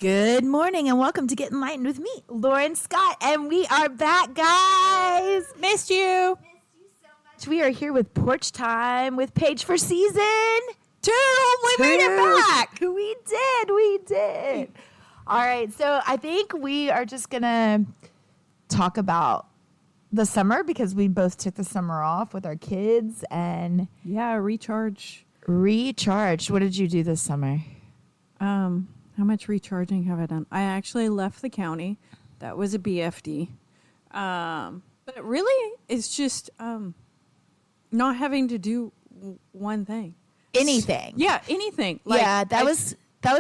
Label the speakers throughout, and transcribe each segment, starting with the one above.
Speaker 1: Good morning and welcome to Get Enlightened with me, Lauren Scott, and we are back, guys.
Speaker 2: Missed you.
Speaker 1: We are here with Porchtime with Paige for season
Speaker 2: 2. We made it back.
Speaker 1: We did. All right, so I think we are just gonna talk about the summer because we both took the summer off with our kids and
Speaker 2: Recharge.
Speaker 1: What did you do this summer?
Speaker 2: How much recharging have I done? I actually left the county. That was a BFD. But really, it's just not having to do one thing.
Speaker 1: Anything.
Speaker 2: Anything.
Speaker 1: That was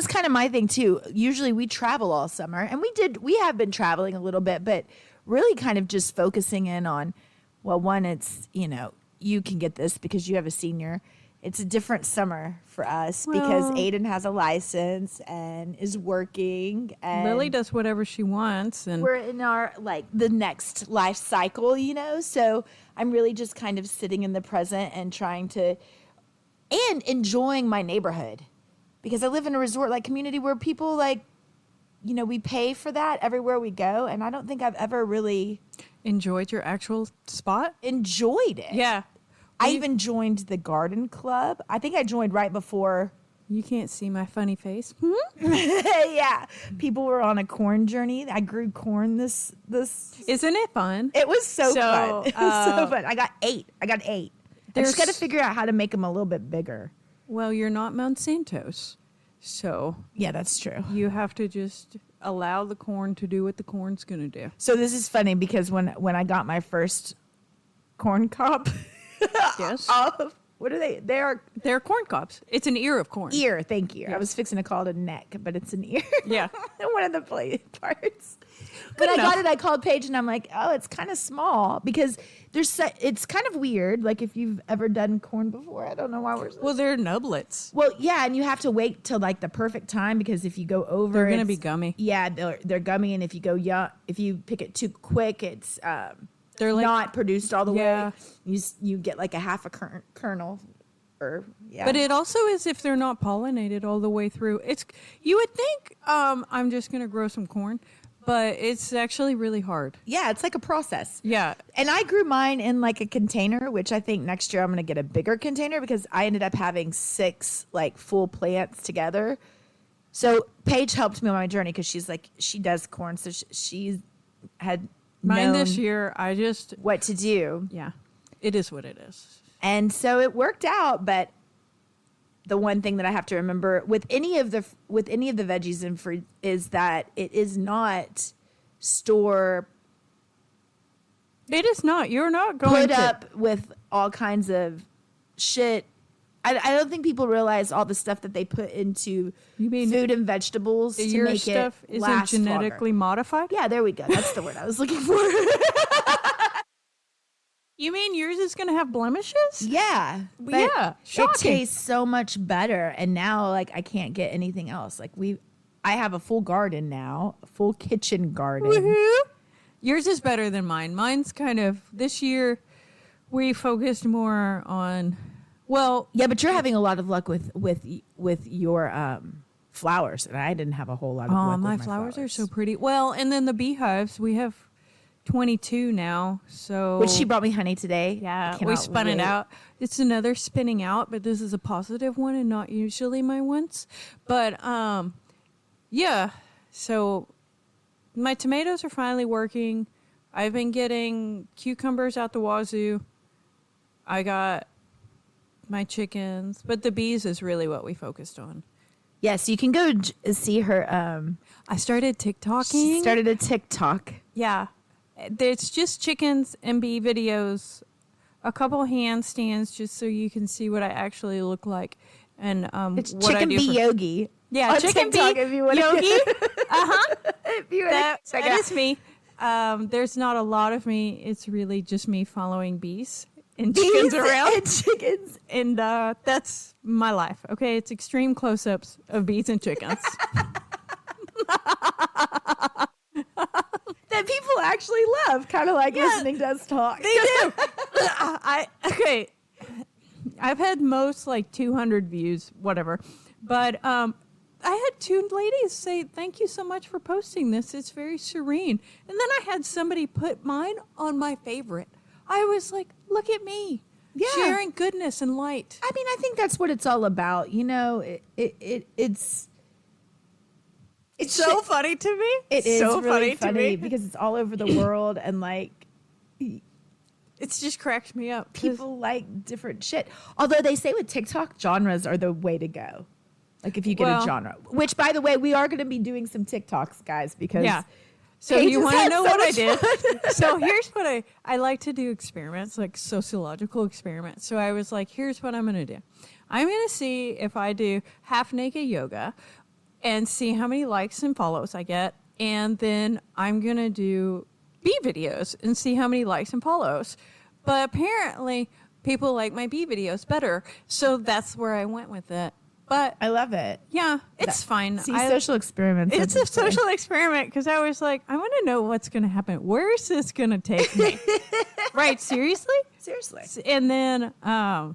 Speaker 1: kind of my thing too. Usually we travel all summer, and we have been traveling a little bit, but really kind of just focusing in on, well, one, it's, you can get this because you have a senior. It's a different summer for us because Aiden has a license and is working. And
Speaker 2: Lily does whatever she wants. And
Speaker 1: we're in our, the next life cycle, So I'm really just kind of sitting in the present and trying to, and enjoying my neighborhood. Because I live in a resort-like community where people, we pay for that everywhere we go. And I don't think I've ever really
Speaker 2: enjoyed your actual spot?
Speaker 1: Enjoyed it.
Speaker 2: Yeah.
Speaker 1: I even joined the garden club. I think I joined right before.
Speaker 2: You can't see my funny face.
Speaker 1: Yeah. People were on a corn journey. I grew corn this.
Speaker 2: Isn't it fun?
Speaker 1: It was so fun. It was so fun. I got 8. I just got to figure out how to make them a little bit bigger.
Speaker 2: Well, you're not Monsanto's. So.
Speaker 1: Yeah, that's true.
Speaker 2: You have to just allow the corn to do what the corn's going to do.
Speaker 1: So this is funny because when I got my first corn cob.
Speaker 2: Yes.
Speaker 1: What are they?
Speaker 2: They're corn cobs. It's an ear of corn.
Speaker 1: Ear, thank you.
Speaker 2: Yes.
Speaker 1: I was fixing to call it a neck, but it's an ear.
Speaker 2: Yeah.
Speaker 1: One of the parts. When I got it, I called Paige and I'm like, oh, it's kind of small because it's kind of weird. Like if you've ever done corn before, I don't know why we're.
Speaker 2: Well, they're nublets.
Speaker 1: Well, yeah, and you have to wait till the perfect time because if you go over,
Speaker 2: they're gonna be gummy.
Speaker 1: Yeah, they're gummy, and if you pick it too quick, it's they're not produced all the way. You get a half a kernel.
Speaker 2: But it also is if they're not pollinated all the way through. You would think I'm just gonna grow some corn, but it's actually really hard.
Speaker 1: Yeah, it's like a process.
Speaker 2: Yeah.
Speaker 1: And I grew mine in a container, which I think next year I'm gonna get a bigger container because I ended up having 6 full plants together. So Paige helped me on my journey because she does corn, so she had
Speaker 2: mine this year.
Speaker 1: What to do.
Speaker 2: Yeah, it is what it is.
Speaker 1: And so it worked out, but the one thing that I have to remember with any of the veggies and fruit is that it is not store.
Speaker 2: It is not. You're not going
Speaker 1: put up with all kinds of shit. I don't think people realize all the stuff that they put into food and vegetables to
Speaker 2: your
Speaker 1: make
Speaker 2: stuff
Speaker 1: it last
Speaker 2: isn't genetically
Speaker 1: longer.
Speaker 2: modified?
Speaker 1: Yeah, there we go. That's the word I was looking for.
Speaker 2: You mean yours is going to have blemishes?
Speaker 1: Yeah.
Speaker 2: Yeah.
Speaker 1: It tastes so much better. And now, I can't get anything else. I have a full garden now, a full kitchen garden.
Speaker 2: Woohoo! Yours is better than mine. Mine's kind of, this year, we focused more on,
Speaker 1: yeah, but you're having a lot of luck with your flowers. And I didn't have a whole lot of luck with
Speaker 2: my flowers are so pretty. Well, and then the beehives, we have 22 now, so
Speaker 1: which she brought me honey today.
Speaker 2: Yeah, we spun it out. It's another spinning out, but this is a positive one and not usually my ones. But yeah, so my tomatoes are finally working. I've been getting cucumbers out the wazoo. I got my chickens, but the bees is really what we focused on.
Speaker 1: Yes, you can go see her.
Speaker 2: I started TikToking.
Speaker 1: She started a TikTok.
Speaker 2: Yeah. It's just chickens and bee videos, a couple handstands just so you can see what I actually look like. And
Speaker 1: it's
Speaker 2: what
Speaker 1: chicken
Speaker 2: I do
Speaker 1: bee yogi.
Speaker 2: Yeah, chicken
Speaker 1: TikTok,
Speaker 2: bee
Speaker 1: if you
Speaker 2: yogi.
Speaker 1: If you
Speaker 2: that is me. There's not a lot of me. It's really just me following bees and chickens around.
Speaker 1: And chickens.
Speaker 2: And that's my life. Okay, it's extreme close-ups of bees and chickens.
Speaker 1: That people actually love, kind of listening to us talk.
Speaker 2: They do. I've had most 200 views, whatever, but I I had 2 ladies say, thank you so much for posting this. It's very serene. And then I had somebody put mine on my favorite. I was like, look at me.
Speaker 1: Yeah.
Speaker 2: Sharing goodness and light.
Speaker 1: I mean, I think that's what it's all about. You know, it's
Speaker 2: so funny to me.
Speaker 1: It is
Speaker 2: so
Speaker 1: really
Speaker 2: funny to me
Speaker 1: because it's all over the world, and like
Speaker 2: it's just cracked me up.
Speaker 1: people like different shit. Although they say with TikTok, genres are the way to go. Like if you get a genre, which by the way, we are going to be doing some TikToks, guys, because
Speaker 2: So if
Speaker 1: Paige
Speaker 2: you
Speaker 1: has
Speaker 2: want to
Speaker 1: had
Speaker 2: know
Speaker 1: so
Speaker 2: what I
Speaker 1: much
Speaker 2: did?
Speaker 1: fun.
Speaker 2: So here's what I like to do experiments, like sociological experiments. So I was like, here's what I'm going to do. I'm going to see if I do half naked yoga and see how many likes and follows I get. And then I'm going to do bee videos and see how many likes and follows. But apparently people like my bee videos better. So that's where I went with it. But
Speaker 1: I love it.
Speaker 2: yeah, it's fine.
Speaker 1: See, social experiments.
Speaker 2: It's a social experiment because I was like, I want to know what's going to happen. Where is this going to take me? Right? Seriously?
Speaker 1: Seriously.
Speaker 2: And then I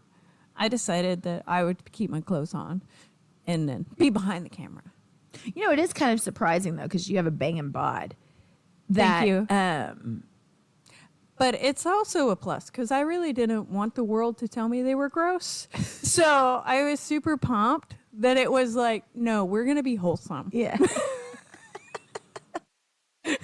Speaker 2: decided that I would keep my clothes on and then be behind the camera.
Speaker 1: You know, it is kind of surprising though, because you have a banging bod. That,
Speaker 2: Thank you. But it's also a plus because I really didn't want the world to tell me they were gross. So I was super pumped that it was like, no, we're going to be wholesome.
Speaker 1: Yeah. I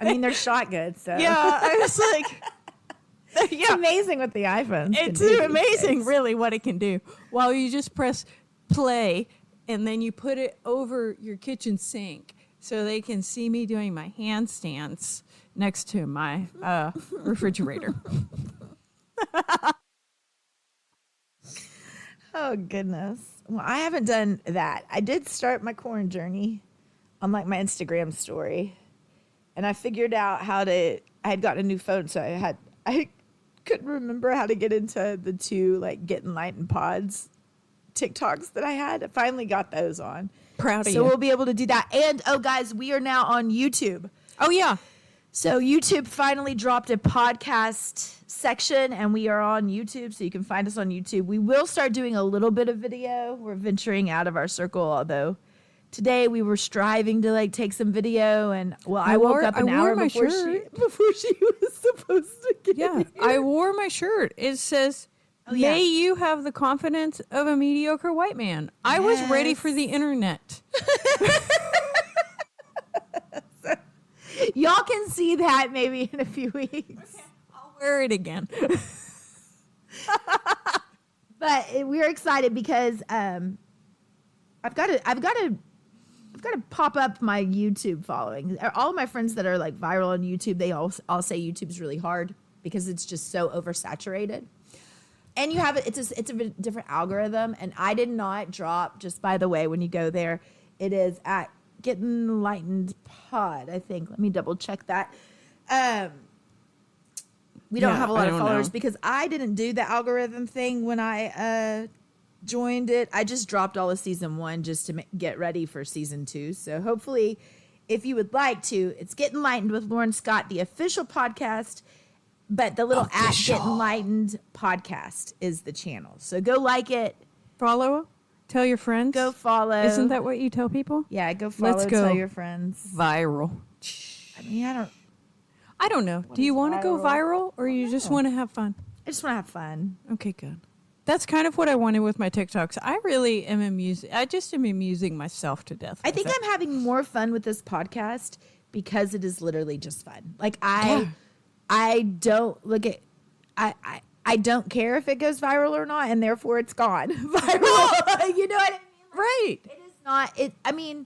Speaker 1: mean, they're shot good, so
Speaker 2: Yeah, I was like,
Speaker 1: it's amazing what the iPhones.
Speaker 2: it's
Speaker 1: can do these
Speaker 2: amazing,
Speaker 1: days.
Speaker 2: really, what it can do. While you just press play and then you put it over your kitchen sink so they can see me doing my handstands next to my refrigerator.
Speaker 1: Oh goodness. Well, I haven't done that. I did start my corn journey on like my Instagram story, and I figured out how to. I had gotten a new phone, so I couldn't remember how to get into the 2 like Get Enlightened Pods TikToks that I had. I finally got those on.
Speaker 2: Proud of
Speaker 1: So
Speaker 2: you.
Speaker 1: we'll be able to do that. And oh, guys, we are now on YouTube.
Speaker 2: Oh, yeah.
Speaker 1: So YouTube finally dropped a podcast section, and we are on YouTube, so you can find us on YouTube. We will start doing a little bit of video. We're venturing out of our circle, although today we were striving to like take some video, and well, I woke up an hour before she was supposed to get
Speaker 2: Yeah,
Speaker 1: here.
Speaker 2: I wore my shirt. It says,
Speaker 1: yeah.
Speaker 2: may you have the confidence of a mediocre white man. I was ready for the internet.
Speaker 1: Y'all can see that maybe in a few weeks.
Speaker 2: Okay, I'll wear it again.
Speaker 1: But we're excited because I've got to pop up my YouTube following. All of my friends that are like viral on YouTube, they all say YouTube's really hard because it's just so oversaturated. And you have it's a different algorithm. And I did not drop. Just by the way, when you go there, it is at Get Enlightened Pod. I think. Let me double check that. We don't have a lot of followers because I didn't do the algorithm thing when I joined it. I just dropped all of season 1 just to get ready for season 2. So hopefully, if you would like to, it's Get Enlightened with Lauren Scott, the official podcast. But the little at Get Enlightened podcast is the channel. So go like it.
Speaker 2: Follow. Tell your friends.
Speaker 1: Go follow.
Speaker 2: Isn't that what you tell people?
Speaker 1: Yeah, go follow.
Speaker 2: Let's go.
Speaker 1: Tell your friends.
Speaker 2: Viral.
Speaker 1: I mean,
Speaker 2: I don't know. Do you want to go viral or you just want to have fun?
Speaker 1: I just want to have fun.
Speaker 2: Okay, good. That's kind of what I wanted with my TikToks. I really am I just am amusing myself to death.
Speaker 1: I think I'm having more fun with this podcast because it is literally just fun. Like I don't look at I don't care if it goes viral or not, and therefore it's gone viral. You know what I mean?
Speaker 2: Right.
Speaker 1: It is not. I mean,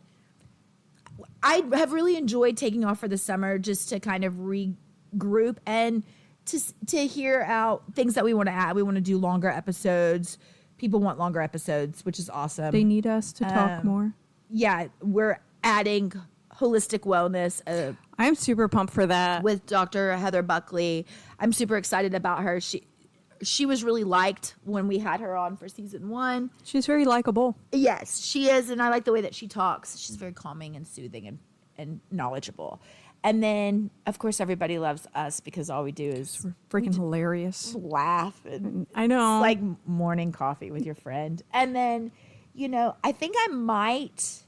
Speaker 1: I have really enjoyed taking off for the summer just to kind of regroup and to hear out things that we want to add. We want to do longer episodes. People want longer episodes, which is awesome.
Speaker 2: They need us to talk more.
Speaker 1: Yeah, we're adding holistic wellness.
Speaker 2: I'm super pumped for that.
Speaker 1: With Dr. Heather Buckley. I'm super excited about her. She was really liked when we had her on for season 1.
Speaker 2: She's very likable.
Speaker 1: Yes, she is. And I like the way that she talks. She's very calming and soothing and knowledgeable. And then, of course, everybody loves us because all we do is
Speaker 2: freaking hilarious.
Speaker 1: Laugh. And
Speaker 2: I know.
Speaker 1: It's like morning coffee with your friend. And then, I think I might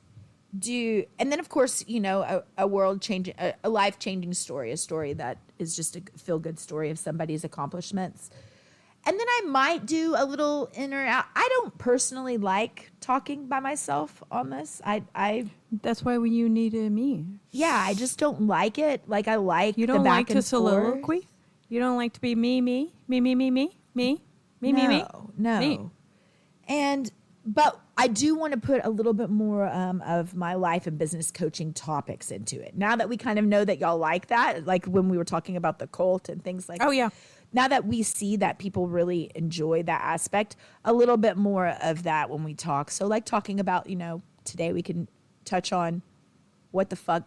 Speaker 1: and then of course, a world changing, a life changing story, a story that is just a feel good story of somebody's accomplishments. And then I might do a little in or out. I don't personally like talking by myself on this.
Speaker 2: That's why you needed me.
Speaker 1: Yeah, I just don't like it. Like I like
Speaker 2: You don't
Speaker 1: the back
Speaker 2: like to
Speaker 1: and
Speaker 2: soliloquy?
Speaker 1: forth.
Speaker 2: You don't like to be me, me, me, me, me, me, me, me, me, me?
Speaker 1: No.
Speaker 2: Me.
Speaker 1: But I do want to put a little bit more of my life and business coaching topics into it. Now that we kind of know that y'all like that, like when we were talking about the cult and things like
Speaker 2: Oh, yeah.
Speaker 1: Now that we see that people really enjoy that aspect, a little bit more of that when we talk. So like talking about, today we can touch on what the fuck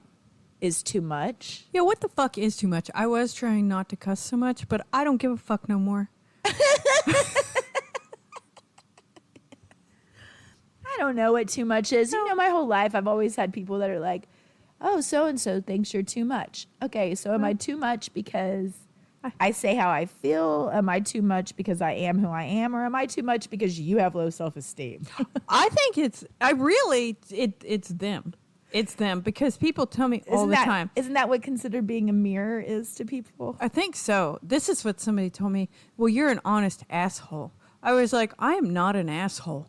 Speaker 1: is too much.
Speaker 2: Yeah, what the fuck is too much? I was trying not to cuss so much, but I don't give a fuck no more.
Speaker 1: I don't know what too much is.
Speaker 2: No.
Speaker 1: My whole life I've always had people that are like, oh, so-and-so thinks you're too much. Okay, so am I too much because I say how I feel? Am I too much because I am who I am? Or am I too much because you have low self-esteem?
Speaker 2: I think it's them. It's them because people tell me all the time.
Speaker 1: Isn't that what considered being a mirror is to people?
Speaker 2: I think so. This is what somebody told me. Well, you're an honest asshole. I was like, I am not an asshole.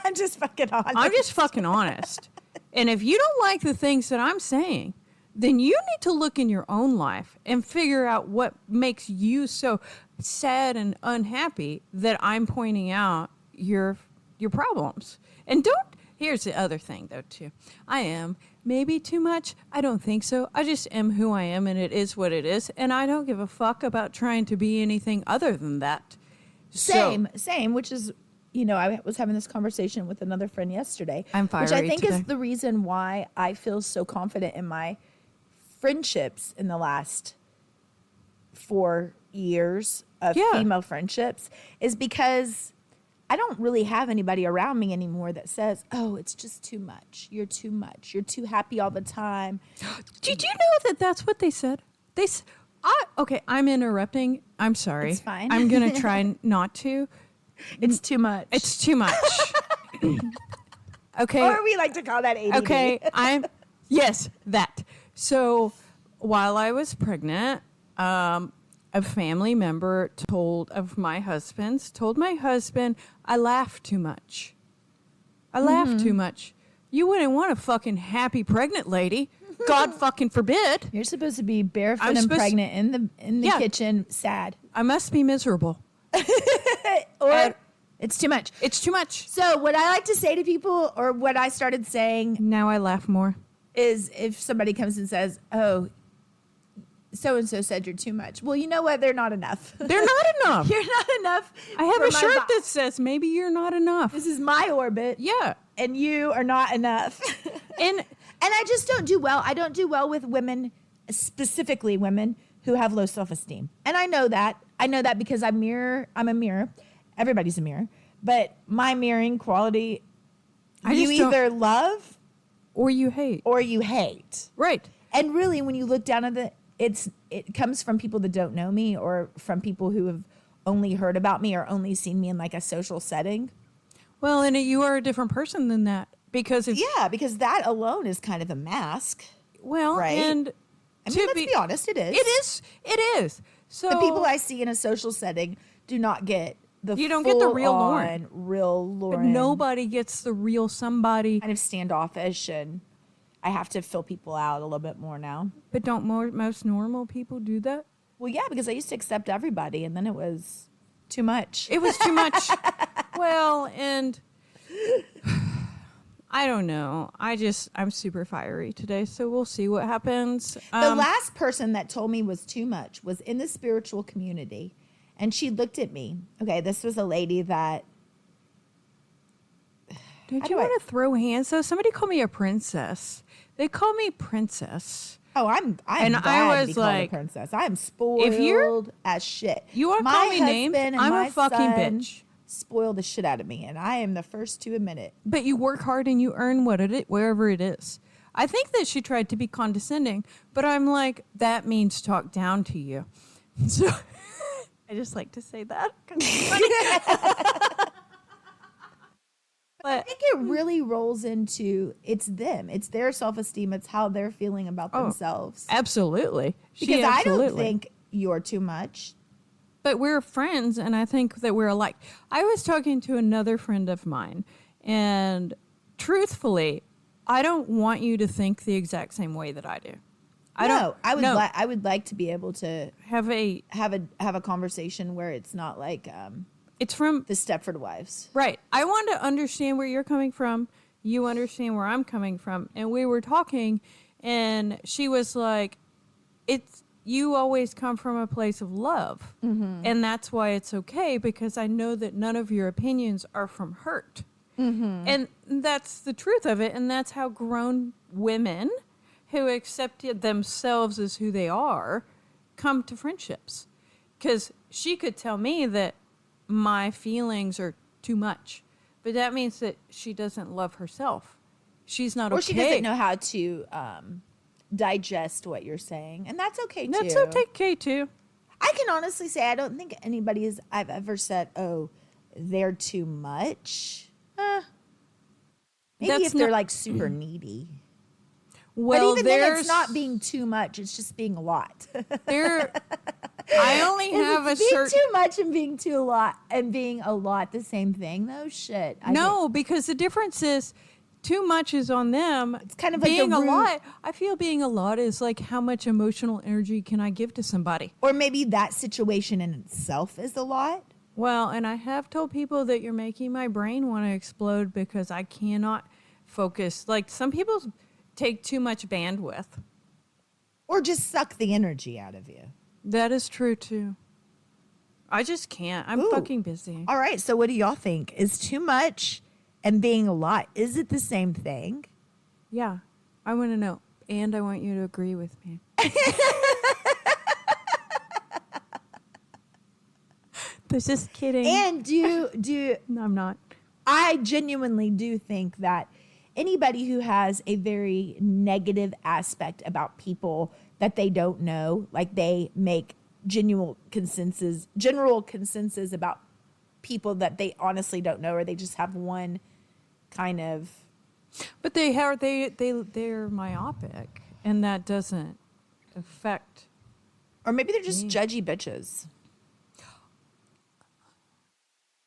Speaker 1: I'm just fucking honest.
Speaker 2: I'm just fucking honest. And if you don't like the things that I'm saying, then you need to look in your own life and figure out what makes you so sad and unhappy that I'm pointing out your problems. And here's the other thing though too. I am maybe too much. I don't think so. I just am who I am and it is what it is. And I don't give a fuck about trying to be anything other than that.
Speaker 1: Same, which is, I was having this conversation with another friend yesterday.
Speaker 2: I'm fiery
Speaker 1: which I think
Speaker 2: today.
Speaker 1: is the reason why I feel so confident in my friendships in the last 4 years of female friendships is because I don't really have anybody around me anymore that says, oh, it's just too much. You're too much. You're too happy all the time.
Speaker 2: Did you know that that's what they said? Okay, I'm interrupting. I'm sorry.
Speaker 1: It's fine.
Speaker 2: I'm going to try not to.
Speaker 1: It's too much.
Speaker 2: It's too much. Okay.
Speaker 1: Or we like to call that ADD.
Speaker 2: Okay, yes, that. So while I was pregnant, a family member told my husband, I laugh too much. I laugh too much. You wouldn't want a fucking happy pregnant lady. God fucking forbid.
Speaker 1: You're supposed to be barefoot and pregnant in the kitchen, sad.
Speaker 2: I must be miserable.
Speaker 1: Or it's too much.
Speaker 2: It's too much.
Speaker 1: So what I like to say to people, or what I started saying,
Speaker 2: Now I laugh more.
Speaker 1: is if somebody comes and says, oh, so-and-so said you're too much. Well, you know what? They're not enough.
Speaker 2: They're not enough.
Speaker 1: You're not enough.
Speaker 2: I have
Speaker 1: for
Speaker 2: a
Speaker 1: my
Speaker 2: shirt that says, maybe you're not enough.
Speaker 1: This is my orbit.
Speaker 2: Yeah.
Speaker 1: And you are not enough.
Speaker 2: And
Speaker 1: I just don't do well. I don't do well with women, specifically women who have low self-esteem. And I know that. I know that because I'm a mirror. Everybody's a mirror. But my mirroring quality, you either love
Speaker 2: or you hate.
Speaker 1: or you hate.
Speaker 2: Right.
Speaker 1: And really, when you look down at it comes from people that don't know me or from people who have only heard about me or only seen me in like a social setting.
Speaker 2: Well, and you are a different person than that because
Speaker 1: because that alone is kind of a mask.
Speaker 2: Well,
Speaker 1: right?
Speaker 2: And
Speaker 1: let's be honest, it is.
Speaker 2: It is. So
Speaker 1: the people I see in a social setting do not get
Speaker 2: you don't get the real Lauren.
Speaker 1: Real Lauren.
Speaker 2: But nobody gets the real somebody.
Speaker 1: Kind of standoffish, and I have to fill people out a little bit more now.
Speaker 2: But don't most normal people do that?
Speaker 1: Well, yeah, because I used to accept everybody, and then it was too much.
Speaker 2: It was too much. Well, and I don't know. I'm super fiery today, so we'll see what happens.
Speaker 1: The last person that told me was too much was in the spiritual community, and she looked at me. Okay, this was a lady that...
Speaker 2: Don't you want to throw hands, though? Somebody called me a princess. They call me princess.
Speaker 1: Oh, I'm
Speaker 2: and
Speaker 1: glad
Speaker 2: I
Speaker 1: to
Speaker 2: was
Speaker 1: be called
Speaker 2: like,
Speaker 1: a princess. I am spoiled as shit.
Speaker 2: You want to call me names? I'm a fucking bitch.
Speaker 1: Spoil the shit out of me, and I am the first to admit it.
Speaker 2: But you work hard and you earn wherever it is. I think that she tried to be condescending, but I'm like, that means talk down to you. So I just like to say that.
Speaker 1: I
Speaker 2: But
Speaker 1: think it really rolls into it's them. It's their self-esteem. It's how they're feeling about themselves.
Speaker 2: absolutely.
Speaker 1: Because I don't
Speaker 2: Absolutely.
Speaker 1: think you're too much.
Speaker 2: But we're friends, and I think that we're alike. I was talking to another friend of mine, and truthfully, I don't want you to think the exact same way that I do.
Speaker 1: I would like to be able to
Speaker 2: have
Speaker 1: have a conversation where it's not like
Speaker 2: it's from
Speaker 1: the Stepford Wives.
Speaker 2: right. I want to understand where you're coming from. You understand where I'm coming from, and we were talking, and she was like, "It's you always come from a place of love, and that's why it's okay because I know that none of your opinions are from hurt." And that's the truth of it. And that's how grown women who accepted themselves as who they are come to friendships. Because she could tell me that my feelings are too much, but that means that she doesn't love herself. She's not okay.
Speaker 1: Or she doesn't know how to digest what you're saying. And that's okay too.
Speaker 2: That's okay too.
Speaker 1: I can honestly say I don't think I've ever said, oh, they're too much. Maybe
Speaker 2: That's
Speaker 1: if they're
Speaker 2: not-
Speaker 1: like super needy.
Speaker 2: Well,
Speaker 1: but even then,
Speaker 2: there's
Speaker 1: it's not being too much. It's just being a lot.
Speaker 2: I only have a
Speaker 1: being
Speaker 2: certain.
Speaker 1: too much and being too a lot and being a lot the same thing though. Shit.
Speaker 2: No, because the difference is too much is on them.
Speaker 1: It's kind of like
Speaker 2: being
Speaker 1: the
Speaker 2: a
Speaker 1: root-
Speaker 2: lot. I feel being a lot is like how much emotional energy can I give to somebody?
Speaker 1: Or maybe that situation in itself is a lot.
Speaker 2: Well, and I have told people that you're making my brain want to explode because I cannot focus. Like some people take too much bandwidth.
Speaker 1: Or just suck the energy out of you.
Speaker 2: That is true too. I just can't. I'm
Speaker 1: Ooh.
Speaker 2: fucking busy.
Speaker 1: All right. So what do y'all think? Is too much and being a lot, is it the same thing?
Speaker 2: Yeah. I want to know. And I want you to agree with me. Just kidding.
Speaker 1: And do
Speaker 2: No, I'm not.
Speaker 1: I genuinely do think that anybody who has a very negative aspect about people that they don't know, like they make general consensus about people that they honestly don't know, or they just have one kind of.
Speaker 2: But they're myopic, and that doesn't affect.
Speaker 1: Or maybe they're just judgy bitches.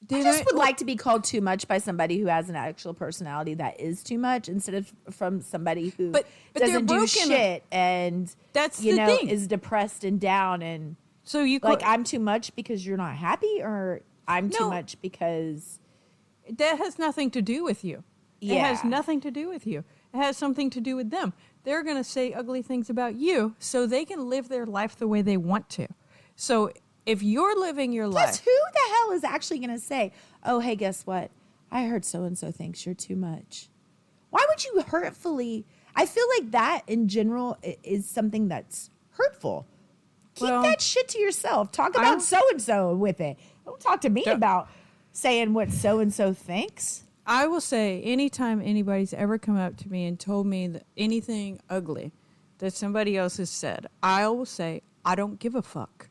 Speaker 1: I
Speaker 2: Did
Speaker 1: just would like to be called too much by somebody who has an actual personality that is too much, instead of from somebody who
Speaker 2: But they're
Speaker 1: doesn't do
Speaker 2: broken.
Speaker 1: shit and
Speaker 2: That's
Speaker 1: you
Speaker 2: the
Speaker 1: know
Speaker 2: thing.
Speaker 1: is depressed and down and
Speaker 2: So you
Speaker 1: like I'm too much because you're not happy, or I'm too
Speaker 2: No.
Speaker 1: much because
Speaker 2: that has nothing to do with you. It has
Speaker 1: Yeah.
Speaker 2: nothing to do with you. It has something to do with them. They're going to say ugly things about you so they can live their life the way they want to. So if you're living your
Speaker 1: plus
Speaker 2: life,
Speaker 1: who the hell is actually going to say, oh, hey, guess what? I heard so-and-so thinks you're too much. Why would you hurtfully? I feel like that in general is something that's hurtful. Keep
Speaker 2: Well,
Speaker 1: that shit to yourself. Talk about so-and-so with it. Don't talk to me about saying what so-and-so thinks.
Speaker 2: I will say anytime anybody's ever come up to me and told me that anything ugly that somebody else has said, I will say, I don't give a fuck.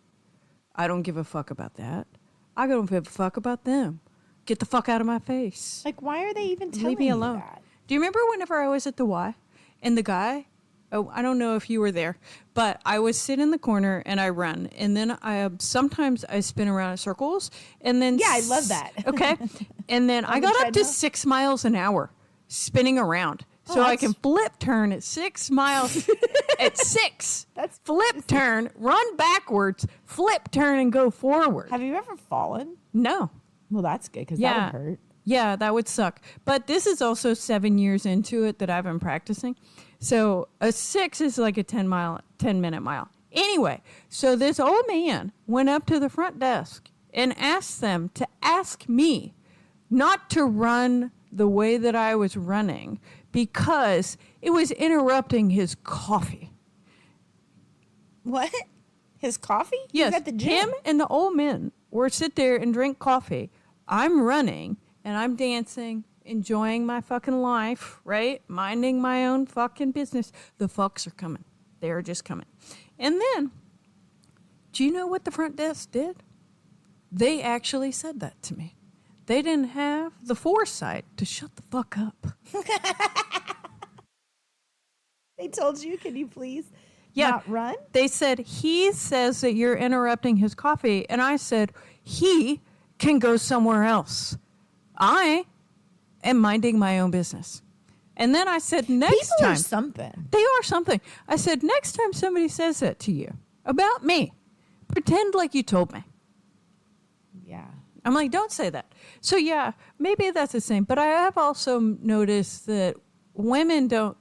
Speaker 2: I don't give a fuck about that. I don't give a fuck about them. Get the fuck out of my face.
Speaker 1: Like, why are they even telling
Speaker 2: Leave me
Speaker 1: you
Speaker 2: alone.
Speaker 1: that?
Speaker 2: Do you remember whenever I was at the Y and the guy, I don't know if you were there, but I would sit in the corner and I run. And then sometimes I spin around in circles and then.
Speaker 1: Yeah, I love that.
Speaker 2: Okay. And then I
Speaker 1: the
Speaker 2: got up to
Speaker 1: treadmill?
Speaker 2: 6 miles an hour spinning around. So I
Speaker 1: that's-
Speaker 2: can flip turn at 6 miles at 6.
Speaker 1: That's
Speaker 2: flip turn, run backwards, flip turn and go forward.
Speaker 1: Have you ever fallen?
Speaker 2: No.
Speaker 1: Well, that's good because
Speaker 2: Yeah.
Speaker 1: that would hurt.
Speaker 2: Yeah, that would suck. But this is also 7 years into it that I've been practicing. So a 6 is like a 10-minute mile. Anyway, so this old man went up to the front desk and asked them to ask me not to run the way that I was running because it was interrupting his coffee.
Speaker 1: What? His coffee?
Speaker 2: Yes,
Speaker 1: He's at the gym.
Speaker 2: him and the old men were sit there and drink coffee. I'm running and I'm dancing, enjoying my fucking life, right? Minding my own fucking business. The fucks are coming. They're just coming. And then, do you know what the front desk did? They actually said that to me. they didn't have the foresight to shut the fuck up.
Speaker 1: They told you, can you please
Speaker 2: Yeah.
Speaker 1: not run?
Speaker 2: They said, he says that you're interrupting his coffee. And I said, he can go somewhere else. I am minding my own business. And then I said, next
Speaker 1: People
Speaker 2: time.
Speaker 1: are something.
Speaker 2: They are something. I said, next time somebody says that to you about me, pretend like you told me.
Speaker 1: Yeah.
Speaker 2: I'm like, don't say that. So, yeah, maybe that's the same. But I have also noticed that women don't,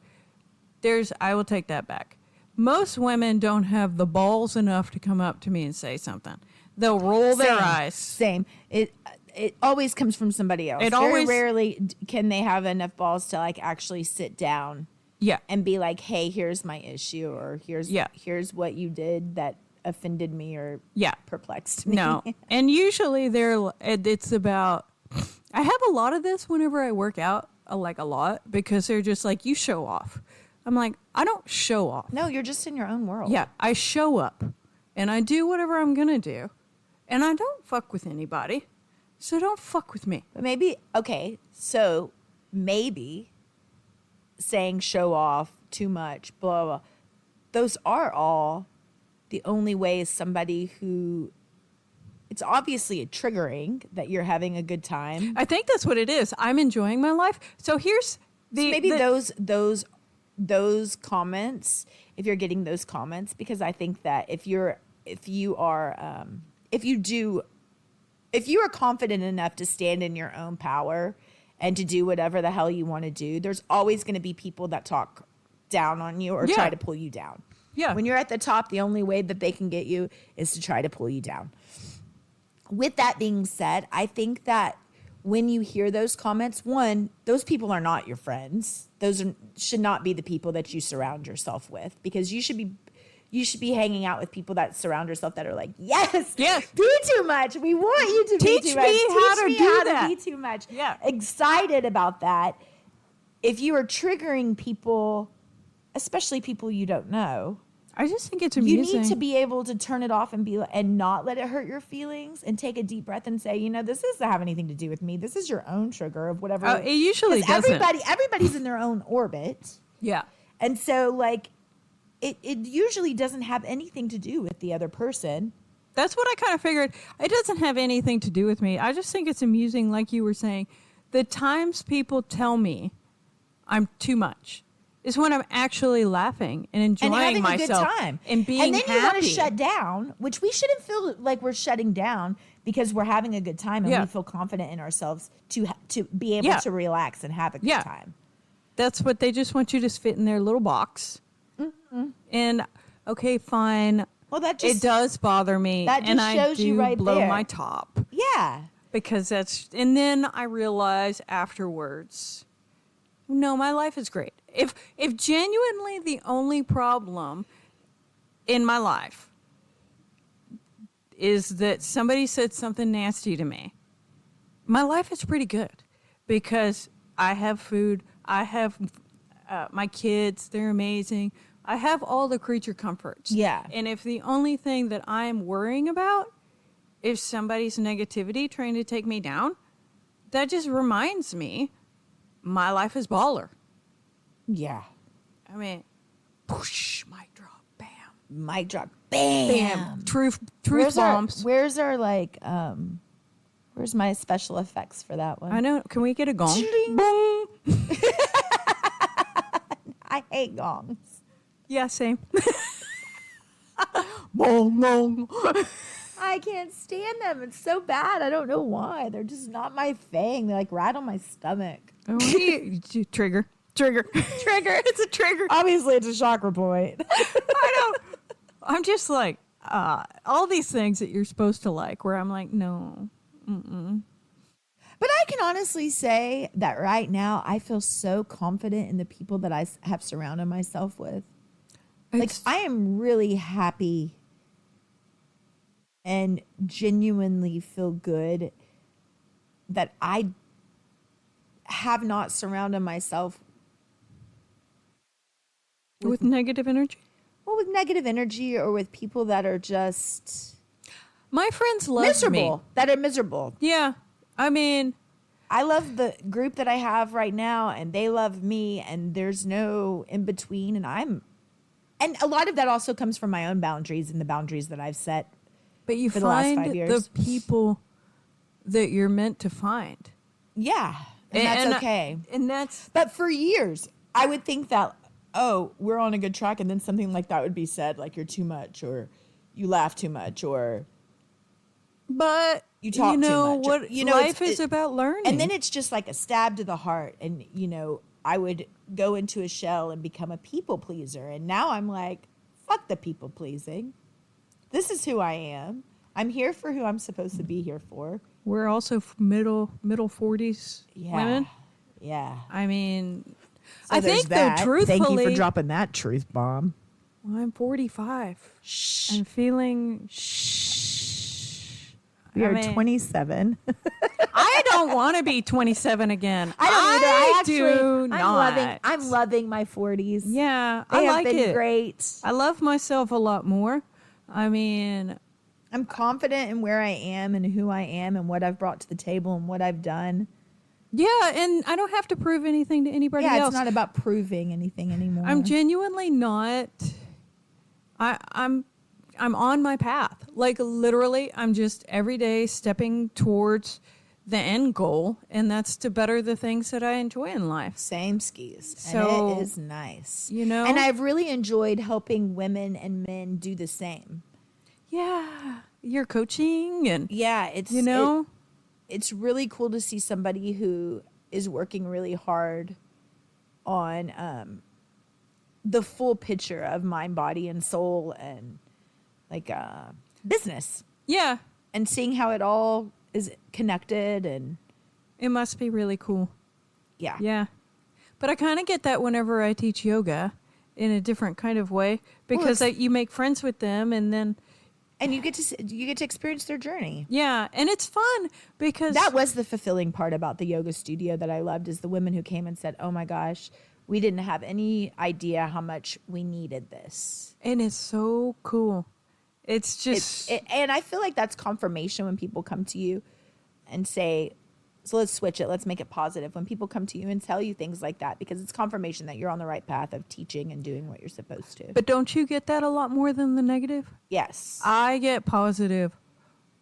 Speaker 2: I will take that back. Most women don't have the balls enough to come up to me and say something. They'll roll their eyes.
Speaker 1: Same. It always comes from somebody else. Very rarely can they have enough balls to like actually sit down.
Speaker 2: Yeah.
Speaker 1: And be like, hey, here's my issue, or here's what you did that offended me or perplexed me.
Speaker 2: No. And usually it's about, I have a lot of this whenever I work out, like a lot, because they're just like, you show off. I'm like, I don't show off.
Speaker 1: No, you're just in your own world.
Speaker 2: Yeah, I show up and I do whatever I'm going to do. And I don't fuck with anybody. So don't fuck with me.
Speaker 1: But maybe saying show off too much, blah, blah, those are all the only ways somebody who, it's obviously triggering that you're having a good time.
Speaker 2: I think that's what it is. I'm enjoying my life. So here's
Speaker 1: those comments, if you're getting those comments, because I think that if you are confident enough to stand in your own power and to do whatever the hell you want to do, there's always going to be people that talk down on you or try to pull you down.
Speaker 2: Yeah.
Speaker 1: When you're at the top, the only way that they can get you is to try to pull you down. With that being said, I think that when you hear those comments, one, those people are not your friends. Should not be the people that you surround yourself with, because you should be hanging out with people that surround yourself that are like, yes, be too much. We want you to be too much.
Speaker 2: Teach me how to
Speaker 1: be too much.
Speaker 2: Yeah.
Speaker 1: Excited about that. If you are triggering people, especially people you don't know,
Speaker 2: I just think it's amusing.
Speaker 1: You need to be able to turn it off and not let it hurt your feelings, and take a deep breath and say, this doesn't have anything to do with me. This is your own trigger of whatever.
Speaker 2: It usually doesn't.
Speaker 1: Everybody's in their own orbit.
Speaker 2: Yeah.
Speaker 1: And so like it usually doesn't have anything to do with the other person.
Speaker 2: That's what I kind of figured. It doesn't have anything to do with me. I just think it's amusing, like you were saying. The times people tell me I'm too much is when I'm actually laughing and enjoying
Speaker 1: having
Speaker 2: myself
Speaker 1: a good time
Speaker 2: and being happy.
Speaker 1: And then you want to shut down, which we shouldn't feel like we're shutting down, because we're having a good time and we feel confident in ourselves to be able to relax and have a good time.
Speaker 2: That's what they just want you to fit in their little box. Mm-hmm. And okay, fine. Well, it does bother me,
Speaker 1: that just
Speaker 2: and
Speaker 1: shows
Speaker 2: I do
Speaker 1: you right
Speaker 2: blow
Speaker 1: there.
Speaker 2: my top.
Speaker 1: Yeah,
Speaker 2: because and then I realize afterwards, no, my life is great. If genuinely the only problem in my life is that somebody said something nasty to me, my life is pretty good, because I have food, I have my kids, they're amazing. I have all the creature comforts.
Speaker 1: Yeah.
Speaker 2: And if the only thing that I'm worrying about is somebody's negativity trying to take me down, that just reminds me my life is baller.
Speaker 1: Yeah.
Speaker 2: I mean, push, mic drop, bam.
Speaker 1: Mic drop, bam.
Speaker 2: Bam. Truth bombs.
Speaker 1: Where's our where's my special effects for that one?
Speaker 2: I know. Can we get a gong?
Speaker 1: Boom. I hate gongs.
Speaker 2: Yeah, same. Bong, bong.
Speaker 1: I can't stand them. It's so bad. I don't know why. They're just not my thing. They like rattle my stomach.
Speaker 2: Oh, trigger. It's a trigger.
Speaker 1: Obviously, it's a chakra point.
Speaker 2: I know. I'm just like, all these things that you're supposed to like, where I'm like, no. Mm-mm.
Speaker 1: But I can honestly say that right now, I feel so confident in the people that I have surrounded myself with. Like, I am really happy and genuinely feel good that I have not surrounded myself
Speaker 2: with negative energy.
Speaker 1: Well, with negative energy, or with people that are just
Speaker 2: my friends love
Speaker 1: miserable.
Speaker 2: me.
Speaker 1: That are miserable.
Speaker 2: Yeah, I mean,
Speaker 1: I love the group that I have right now, and they love me, and there's no in between. And a lot of that also comes from my own boundaries and the boundaries that I've set
Speaker 2: but you
Speaker 1: for the last 5
Speaker 2: find
Speaker 1: years.
Speaker 2: the people that you're meant to find.
Speaker 1: Yeah, and that's okay.
Speaker 2: And that's
Speaker 1: But for years, I would think that, oh, we're on a good track, and then something like that would be said, like you're too much, or you laugh too much, or
Speaker 2: but
Speaker 1: you talk
Speaker 2: you know
Speaker 1: too much.
Speaker 2: what life is about learning.
Speaker 1: And then it's just like a stab to the heart. And, I would go into a shell and become a people pleaser. And now I'm like, fuck the people pleasing. This is who I am. I'm here for who I'm supposed to be here for.
Speaker 2: We're also middle 40s women.
Speaker 1: Yeah.
Speaker 2: I mean,
Speaker 1: So
Speaker 2: I
Speaker 1: there's
Speaker 2: think though,
Speaker 1: that.
Speaker 2: truthfully,
Speaker 1: Thank you for dropping that truth bomb.
Speaker 2: well, I'm 45.
Speaker 1: Shh.
Speaker 2: I'm feeling.
Speaker 1: We
Speaker 2: I
Speaker 1: are
Speaker 2: mean,
Speaker 1: 27.
Speaker 2: I don't want to be 27 again.
Speaker 1: I don't either. I
Speaker 2: do not.
Speaker 1: I'm loving my 40s.
Speaker 2: Yeah,
Speaker 1: They
Speaker 2: I
Speaker 1: have
Speaker 2: like
Speaker 1: been
Speaker 2: it.
Speaker 1: great.
Speaker 2: I love myself a lot more. I mean,
Speaker 1: I'm confident in where I am and who I am and what I've brought to the table and what I've done.
Speaker 2: yeah, and I don't have to prove anything to anybody
Speaker 1: Yeah,
Speaker 2: else.
Speaker 1: it's not about proving anything anymore.
Speaker 2: I'm genuinely not. I'm on my path. Like literally, I'm just every day stepping towards the end goal, and that's to better the things that I enjoy in life.
Speaker 1: Same skis.
Speaker 2: So,
Speaker 1: and it is nice.
Speaker 2: you know?
Speaker 1: And I've really enjoyed helping women and men do the same.
Speaker 2: Yeah, you're coaching and
Speaker 1: Yeah, it's really cool to see somebody who is working really hard on the full picture of mind, body, and soul, and like business,
Speaker 2: yeah,
Speaker 1: and seeing how it all is connected. And
Speaker 2: it must be really cool.
Speaker 1: yeah,
Speaker 2: Yeah, but I kind of get that whenever I teach yoga in a different kind of way because you make friends with them, and then
Speaker 1: and you get to experience their journey.
Speaker 2: yeah, and it's fun because
Speaker 1: That was the fulfilling part about the yoga studio that I loved, is the women who came and said, oh my gosh, we didn't have any idea how much we needed this.
Speaker 2: and it's so cool. It's just
Speaker 1: And I feel like that's confirmation when people come to you and say, so let's switch it. Let's make it positive. When people come to you and tell you things like that, because it's confirmation that you're on the right path of teaching and doing what you're supposed to.
Speaker 2: But don't you get that a lot more than the negative?
Speaker 1: Yes.
Speaker 2: I get positive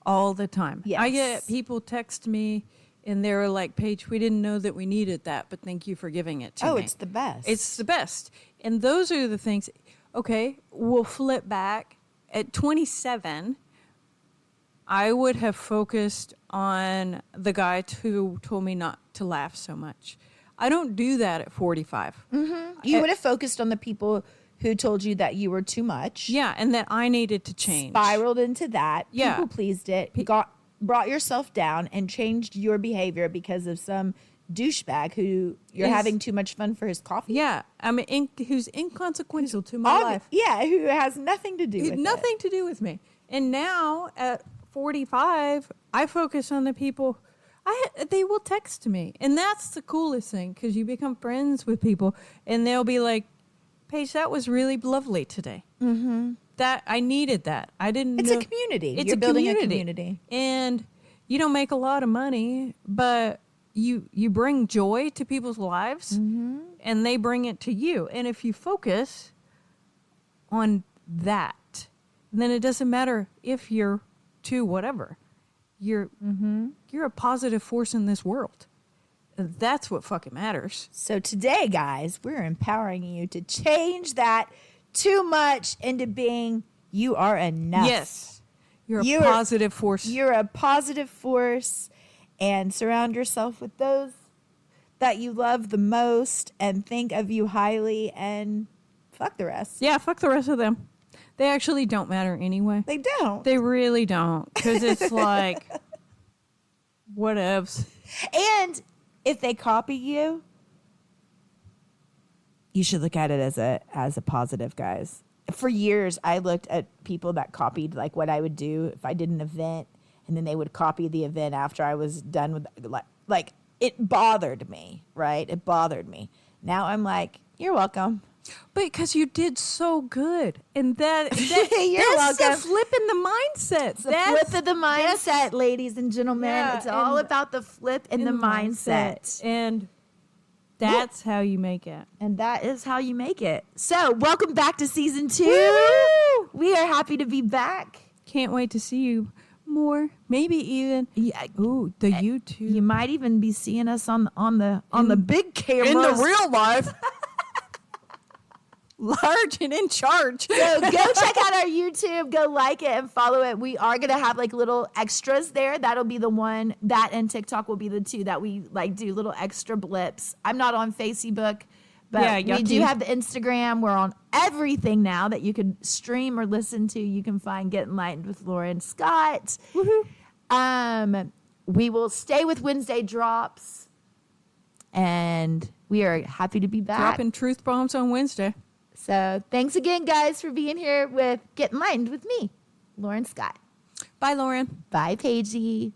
Speaker 2: all the time.
Speaker 1: Yes.
Speaker 2: I get people text me and they're like, Paige, we didn't know that we needed that, but thank you for giving it to me.
Speaker 1: Oh, it's the best.
Speaker 2: It's the best. And those are the things. Okay, we'll flip back. At 27, I would have focused on the guy who told me not to laugh so much. I don't do that at 45.
Speaker 1: You would have focused on the people who told you that you were too much.
Speaker 2: Yeah, and that I needed to change.
Speaker 1: Spiraled into that.
Speaker 2: Yeah.
Speaker 1: People pleased it. Brought yourself down and changed your behavior because of some douchebag who you're having too much fun for his coffee.
Speaker 2: Yeah, I mean, who's inconsequential to my life.
Speaker 1: Yeah, who has nothing to do with
Speaker 2: Nothing to do with me. And now at 45, I focus on the people. They will text me, and that's the coolest thing because you become friends with people, and they'll be like, "Paige, that was really lovely today." Mm-hmm. That I needed that. I didn't.
Speaker 1: It's
Speaker 2: know.
Speaker 1: a community.
Speaker 2: It's
Speaker 1: You're
Speaker 2: a
Speaker 1: building
Speaker 2: community.
Speaker 1: a community,
Speaker 2: and you don't make a lot of money, but you bring joy to people's lives, and they bring it to you. And if you focus on that, then it doesn't matter if you're to whatever. You're a positive force in this world. And that's what fucking matters.
Speaker 1: So today, guys, we're empowering you to change that too much into being you are enough.
Speaker 2: Yes. You're a positive force.
Speaker 1: You're a positive force, and surround yourself with those that you love the most and think of you highly, and fuck the rest.
Speaker 2: Yeah, fuck the rest of them. They actually don't matter anyway.
Speaker 1: They don't.
Speaker 2: They really don't. Because it's like, whatevs.
Speaker 1: And if they copy you, you should look at it as a positive, guys. For years, I looked at people that copied like what I would do if I did an event, and then they would copy the event after I was done with like it bothered me, right? It bothered me. Now I'm like, you're welcome.
Speaker 2: But because you did so good. And that's
Speaker 1: You're
Speaker 2: the
Speaker 1: welcome.
Speaker 2: flip in the mindset.
Speaker 1: The flip of the mindset, ladies and gentlemen.
Speaker 2: Yeah,
Speaker 1: it's all
Speaker 2: and-
Speaker 1: about the flip in the mindset.
Speaker 2: And that's how you make it.
Speaker 1: And that is how you make it. So, welcome back to season 2.
Speaker 2: Woo!
Speaker 1: We are happy to be back.
Speaker 2: Can't wait to see you more. Maybe even
Speaker 1: Yeah,
Speaker 2: the YouTube.
Speaker 1: you might even be seeing us on the big camera
Speaker 2: in the real life. Large and in charge.
Speaker 1: So go check out our YouTube. Go like it and follow it. We are gonna have like little extras there. That'll be the one. That and TikTok will be the two that we like do little extra blips. I'm not on Facebook, but
Speaker 2: Yeah,
Speaker 1: we do
Speaker 2: yucky.
Speaker 1: have the Instagram. We're on everything now that you can stream or listen to. You can find Get Enlightened with Laura and Scott.
Speaker 2: Woohoo.
Speaker 1: We will stay with Wednesday drops, and we are happy to be back.
Speaker 2: Dropping truth bombs on Wednesday.
Speaker 1: So thanks again, guys, for being here with Get Enlightened with me, Lauren Scott.
Speaker 2: Bye, Lauren.
Speaker 1: Bye, Paigey.